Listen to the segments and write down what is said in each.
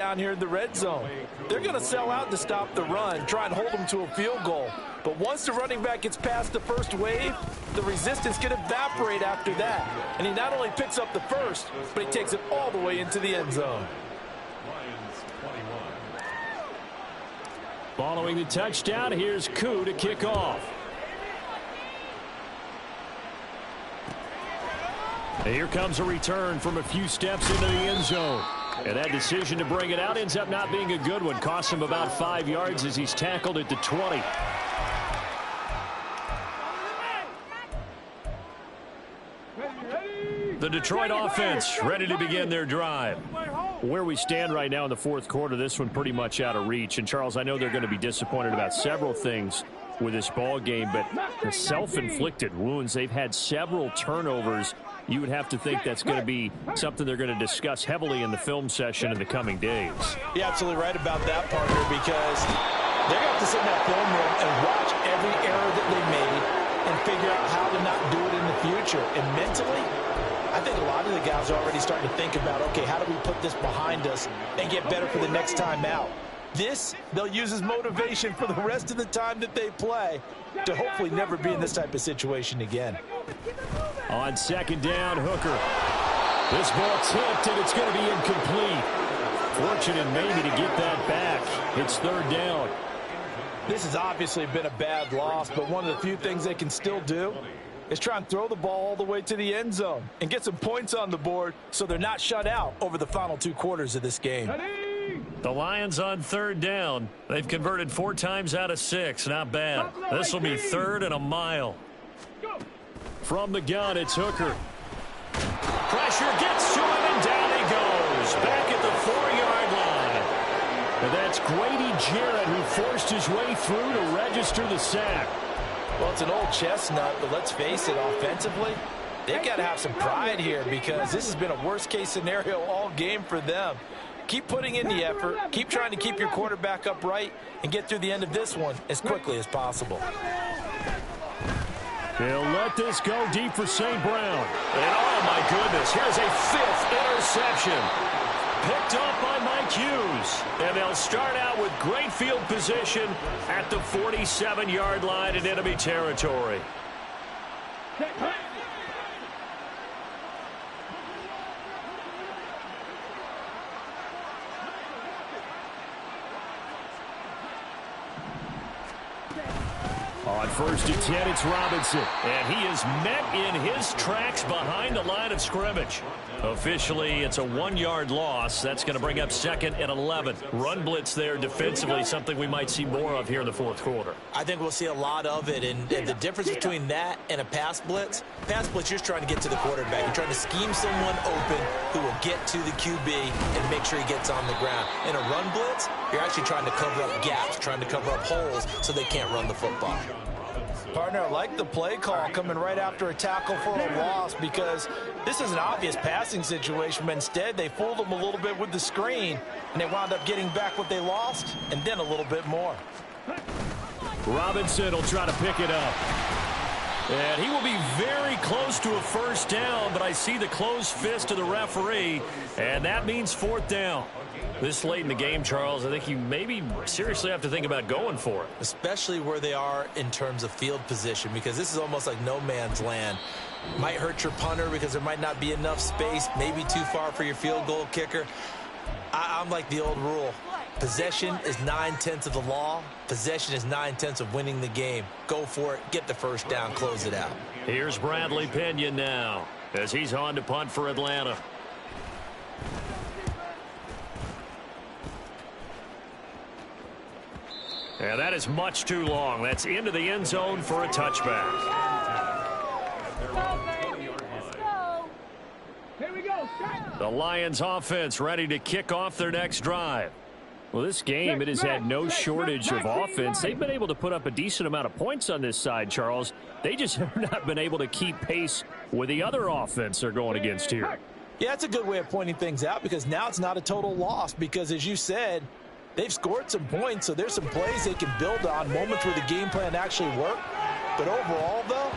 down here in the red zone. They're going to sell out to stop the run, try and hold them to a field goal. But once the running back gets past the first wave, the resistance can evaporate after that. And he not only picks up the first, but he takes it all the way into the end zone. Following the touchdown, here's Koo to kick off. And here comes a return from a few steps into the end zone. And that decision to bring it out ends up not being a good one. Costs him about 5 yards as he's tackled at the 20. The Detroit offense ready to begin their drive. Where we stand right now in the fourth quarter, this one pretty much out of reach. And, Charles, I know they're going to be disappointed about several things with this ball game, but the self-inflicted wounds, they've had several turnovers. You would have to think that's going to be something they're going to discuss heavily in the film session in the coming days. You're absolutely right about that, partner, because they're going to have to sit in that film room and watch every error that they made and figure out how to not do it in the future. And mentally, I think a lot of the guys are already starting to think about, okay, how do we put this behind us and get better for the next time out? This, they'll use as motivation for the rest of the time that they play to hopefully never be in this type of situation again. On second down, Hooker. This ball tipped, and it's going to be incomplete. Fortunate maybe to get that back. It's third down. This has obviously been a bad loss, but one of the few things they can still do is try and throw the ball all the way to the end zone and get some points on the board so they're not shut out over the final 2 quarters of this game. The Lions on third down. They've converted 4 times out of 6. Not bad. This will be third and a mile. From the gun, it's Hooker. Pressure gets to him, and down he goes. Back at the 4-yard line. And that's Grady Jarrett who forced his way through to register the sack. Well, it's an old chestnut, but let's face it, offensively, they've got to have some pride here because this has been a worst-case scenario all game for them. Keep putting in the effort. Keep trying to keep your quarterback upright and get through the end of this one as quickly as possible. They'll let this go deep for St. Brown. And oh, my goodness, here's a 5th interception. Picked up by Mike Hughes. And they'll start out with great field position at the 47-yard line in enemy territory. On first and 10, it's Robinson. And he is met in his tracks behind the line of scrimmage. Officially, it's a 1-yard loss. That's going to bring up second and 11. Run blitz there defensively, something we might see more of here in the fourth quarter. I think we'll see a lot of it. And the difference between that and a pass blitz, you're just trying to get to the quarterback. You're trying to scheme someone open who will get to the QB and make sure he gets on the ground. In a run blitz, you're actually trying to cover up gaps, trying to cover up holes so they can't run the football. Partner, I like the play call coming right after a tackle for a loss because this is an obvious passing situation, but instead they fooled them a little bit with the screen, and they wound up getting back what they lost and then a little bit more. Robinson will try to pick it up. And he will be very close to a first down, but I see the closed fist of the referee, and that means fourth down. This late in the game, Charles, I think you maybe seriously have to think about going for it. Especially where they are in terms of field position, because this is almost like no man's land. Might hurt your punter because there might not be enough space, maybe too far for your field goal kicker. I'm like the old rule. Possession is 9/10 of the law. Possession is 9/10 of winning the game. Go for it, get the first down, close it out. Here's Bradley Pinion now as he's on to punt for Atlanta. And that is much too long. That's into the end zone for a touchback. The Lions offense ready to kick off their next drive. Well, this game, it has had no shortage of offense. They've been able to put up a decent amount of points on this side, Charles. They just have not been able to keep pace with the other offense they're going against here. Yeah, that's a good way of pointing things out because now it's not a total loss because, as you said, they've scored some points, so there's some plays they can build on, moments where the game plan actually worked. But overall, though,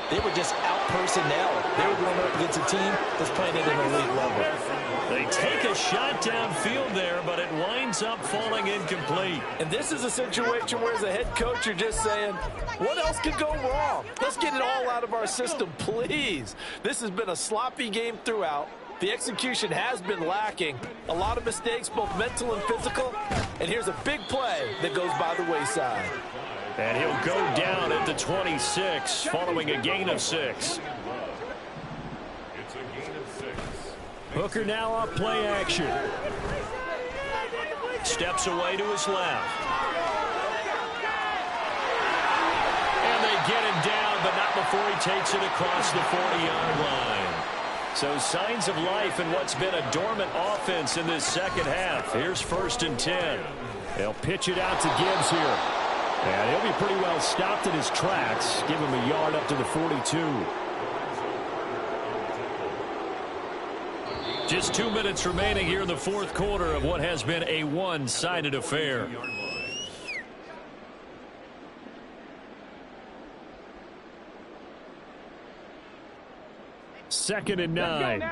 They were just out personnel. They were going up against a team that's playing at an elite level. They take a shot downfield there, but it winds up falling incomplete. And this is a situation where as a head coach, you're just saying, what else could go wrong? Let's get it all out of our system, please. This has been a sloppy game throughout. The execution has been lacking. A lot of mistakes, both mental and physical. And here's a big play that goes by the wayside. And he'll go down at the 26 following a gain of 6. Hooker now off play action. Steps away to his left. And they get him down, but not before he takes it across the 40-yard line. So signs of life in what's been a dormant offense in this second half. Here's 1st and 10. They'll pitch it out to Gibbs here. And he'll be pretty well stopped in his tracks. Give him a yard up to the 42. Just 2 minutes remaining here in the fourth quarter of what has been a one-sided affair. Second and 9.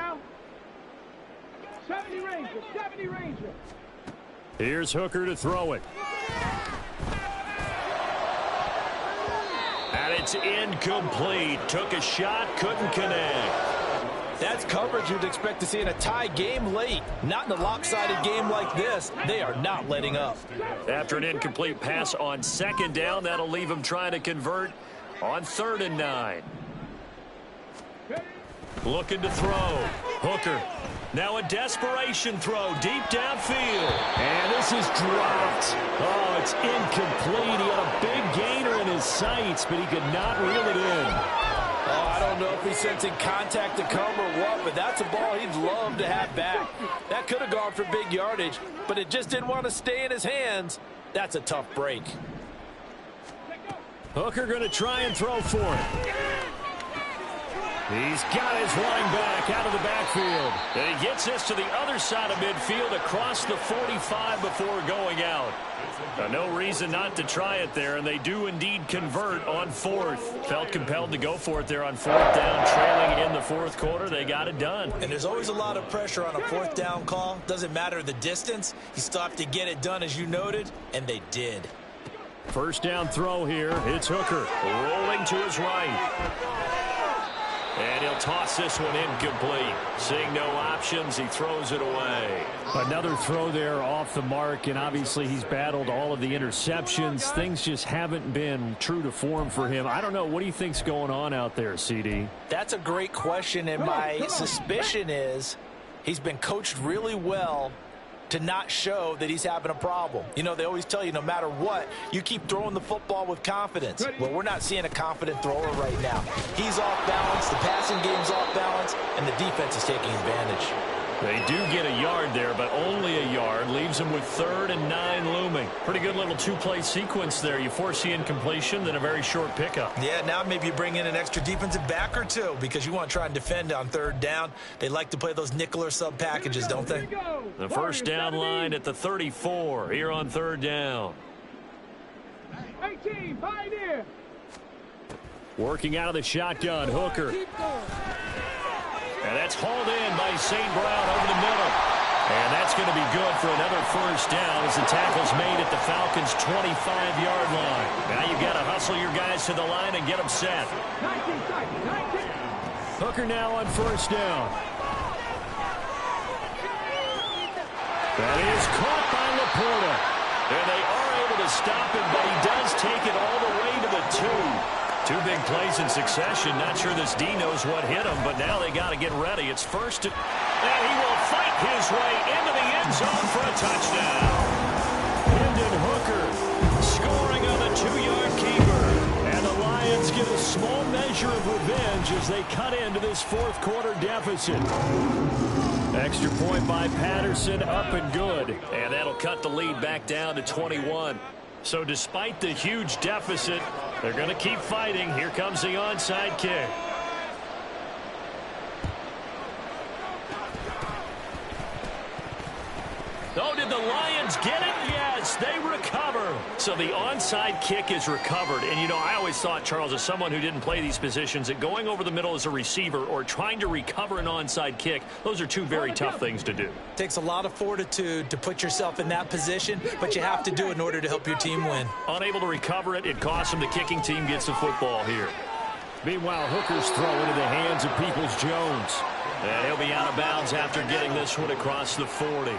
70 Ranger, 70 Ranger. Here's Hooker to throw it. And it's incomplete. Took a shot, couldn't connect. That's coverage you'd expect to see in a tie game late. Not in a lopsided game like this. They are not letting up. After an incomplete pass on second down, that'll leave him trying to convert on 3rd and 9. Looking to throw. Hooker. Now a desperation throw deep downfield. And this is dropped. Oh, it's incomplete. He had a big gainer in his sights, but he could not reel it in. Oh, I don't know if he's sensing contact to come or what, but that's a ball he'd love to have back. That could have gone for big yardage, but it just didn't want to stay in his hands. That's a tough break. Hooker going to try and throw for it. He's got his running back out of the backfield. And he gets this to the other side of midfield across the 45 before going out. No reason not to try it there, and they do indeed convert on 4th. Felt compelled to go for it there on 4th down, trailing in the fourth quarter. They got it done. And there's always a lot of pressure on a 4th down call. Doesn't matter the distance. He stopped to get it done, as you noted, and they did. First down throw here. It's Hooker rolling to his right. And he'll toss this one incomplete. Seeing no options, he throws it away. Another throw there off the mark, and obviously he's battled all of the interceptions. Things just haven't been true to form for him. I don't know. What do you think's going on out there, CD? That's a great question, and my suspicion is he's been coached really well to not show that he's having a problem. You know, they always tell you no matter what, you keep throwing the football with confidence. Well, we're not seeing a confident thrower right now. He's off balance, the passing game's off balance, and the defense is taking advantage. They do get a yard there, but only a yard. Leaves them with 3rd and 9 looming. Pretty good little two-play sequence there. You force the incompletion, then a very short pickup. Yeah, now maybe you bring in an extra defensive back or two because you want to try and defend on 3rd down. They like to play those nickel or sub packages, don't they? The first down line at the 34 here on 3rd down. 18, Pioneer. Working out of the shotgun, Hooker. And that's hauled in by St. Brown over the middle. And that's going to be good for another first down as the tackle's made at the Falcons' 25-yard line. Now you've got to hustle your guys to the line and get them set. 19. Hooker now on first down. That is caught by Laporta. And they are able to stop him, but he does take it all the way to the 2. 2 big plays in succession. Not sure this D knows what hit him, but now they got to get ready. It's first and he will fight his way into the end zone for a touchdown. Hendon Hooker scoring on the 2-yard keeper. And the Lions get a small measure of revenge as they cut into this fourth quarter deficit. Extra point by Patterson, up and good. And that'll cut the lead back down to 21. So despite the huge deficit, they're going to keep fighting. Here comes the onside kick. Oh, did the Lions get it? Yes. is. They recover. So the onside kick is recovered. And, you know, I always thought, Charles, as someone who didn't play these positions, that going over the middle as a receiver or trying to recover an onside kick, those are two very tough things to do. Takes a lot of fortitude to put yourself in that position, but you have to do it in order to help your team win. Unable to recover it, it costs them. The kicking team gets the football here. Meanwhile, Hooker's throw into the hands of Peoples-Jones. And he'll be out of bounds after getting this one across the 40.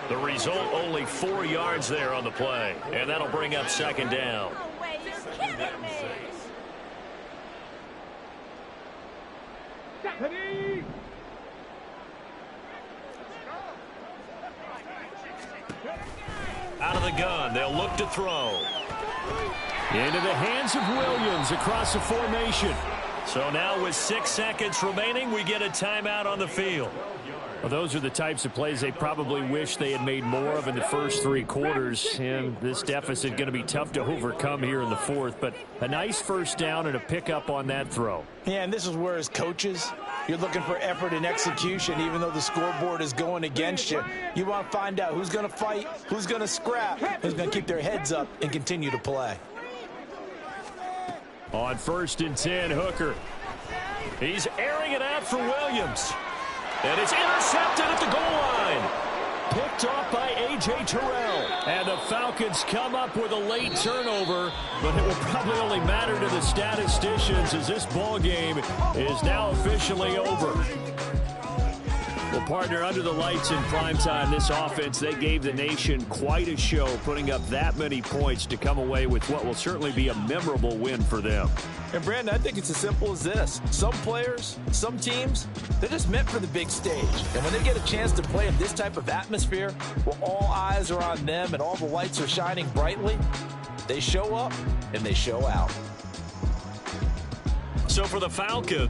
The result, only 4 yards there on the play. And that'll bring up second down. No way, you're kidding me. Ready? Out of the gun, they'll look to throw. Into the hands of Williams across the formation. So now with 6 seconds remaining, we get a timeout on the field. Well, those are the types of plays they probably wish they had made more of in the first 3 quarters. And this deficit going to be tough to overcome here in the fourth. But a nice first down and a pickup on that throw. Yeah, and this is where, as coaches, you're looking for effort and execution, even though the scoreboard is going against you. You want to find out who's going to fight, who's going to scrap, who's going to keep their heads up and continue to play. On 1st and 10, Hooker. He's airing it out for Williams. And it's intercepted at the goal line. Picked off by A.J. Terrell. And the Falcons come up with a late turnover, but it will probably only matter to the statisticians as this ball game is now officially over. Well, partner, under the lights in primetime, this offense, they gave the nation quite a show, putting up that many points to come away with what will certainly be a memorable win for them. And, Brandon, I think it's as simple as this. Some players, some teams, they're just meant for the big stage. And when they get a chance to play in this type of atmosphere, where all eyes are on them and all the lights are shining brightly, they show up and they show out. So for the Falcons,